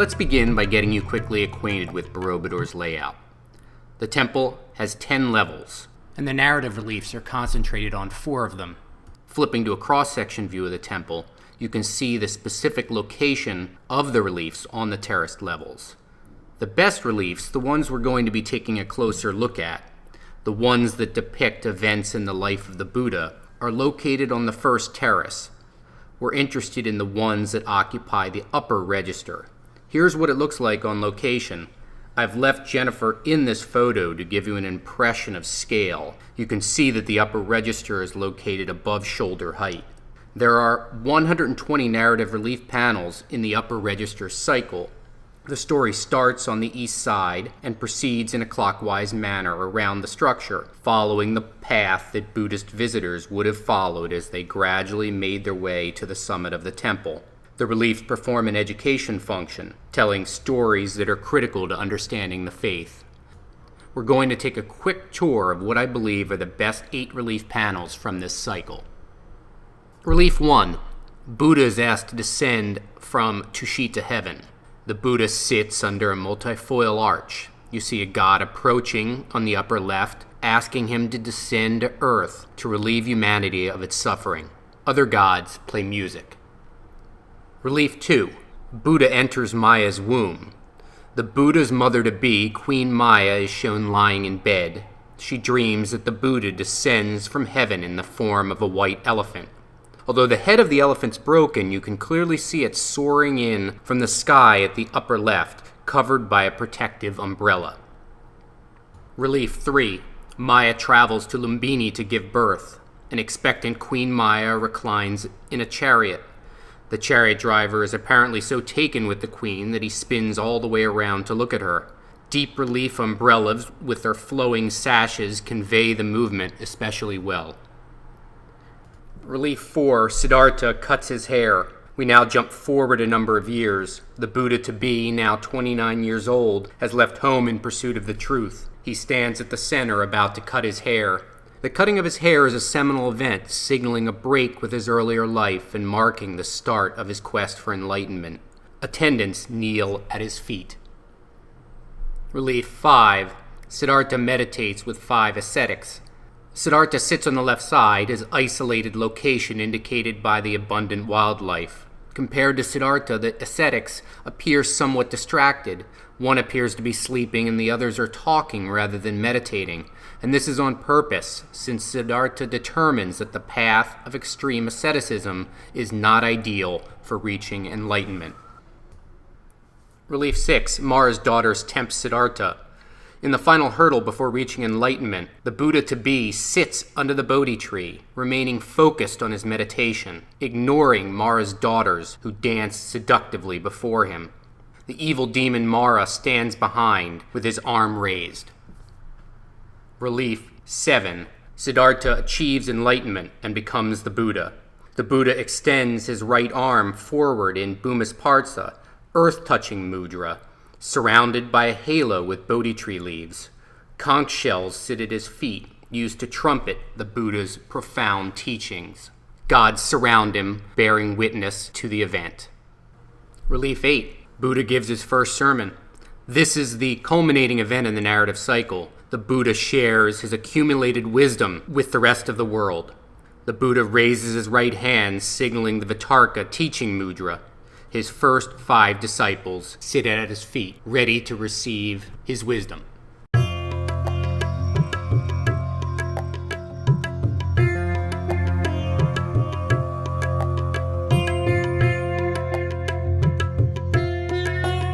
Let's begin by getting you quickly acquainted with Borobudur's layout. The temple has 10 levels, and the narrative reliefs are concentrated on 4 of them. Flipping to a cross-section view of the temple, you can see the specific location of the reliefs on the terraced levels. The best reliefs, the ones we're going to be taking a closer look at, the ones that depict events in the life of the Buddha, are located on the first terrace. We're interested in the ones that occupy the upper register. Here's what it looks like on location. I've left Jennifer in this photo to give you an impression of scale. You can see that the upper register is located above shoulder height. There are 120 narrative relief panels in the upper register cycle. The story starts on the east side and proceeds in a clockwise manner around the structure, following the path that Buddhist visitors would have followed as they gradually made their way to the summit of the temple. The reliefs perform an education function, telling stories that are critical to understanding the faith. We're going to take a quick tour of what I believe are the best 8 relief panels from this cycle. Relief 1. Buddha is asked to descend from Tushita heaven. The Buddha sits under a multifoil arch. You see a god approaching on the upper left, asking him to descend to earth to relieve humanity of its suffering. Other gods play music. Relief 2. Buddha enters Maya's womb. The Buddha's mother-to-be, Queen Maya, is shown lying in bed. She dreams that the Buddha descends from heaven in the form of a white elephant. Although the head of the elephant's broken, you can clearly see it soaring in from the sky at the upper left, covered by a protective umbrella. Relief 3. Maya travels to Lumbini to give birth. An expectant Queen Maya reclines in a chariot. The chariot driver is apparently so taken with the queen that he spins all the way around to look at her. Deep relief umbrellas with their flowing sashes convey the movement especially well. Relief 4. Siddhartha cuts his hair. We now jump forward a number of years. The Buddha-to-be, now 29 years old, has left home in pursuit of the truth. He stands at the center about to cut his hair. The cutting of his hair is a seminal event, signaling a break with his earlier life and marking the start of his quest for enlightenment. Attendants kneel at his feet. Relief 5. Siddhartha meditates with 5 ascetics. Siddhartha sits on the left side, his isolated location indicated by the abundant wildlife. Compared to Siddhartha, the ascetics appear somewhat distracted. One appears to be sleeping and the others are talking rather than meditating. And this is on purpose, since Siddhartha determines that the path of extreme asceticism is not ideal for reaching enlightenment. Relief 6. Mara's daughters tempt Siddhartha. In the final hurdle before reaching enlightenment, the Buddha-to-be sits under the Bodhi tree, remaining focused on his meditation, ignoring Mara's daughters who dance seductively before him. The evil demon Mara stands behind with his arm raised. Relief 7. Siddhartha achieves enlightenment and becomes the Buddha. The Buddha extends his right arm forward in Bhumisparsa, earth-touching mudra, surrounded by a halo with Bodhi tree leaves. Conch shells sit at his feet, used to trumpet the Buddha's profound teachings. Gods surround him, bearing witness to the event. Relief 8. Buddha gives his first sermon. This is the culminating event in the narrative cycle. The Buddha shares his accumulated wisdom with the rest of the world. The Buddha raises his right hand, signaling the Vitarka teaching mudra. His first 5 disciples sit at his feet, ready to receive his wisdom.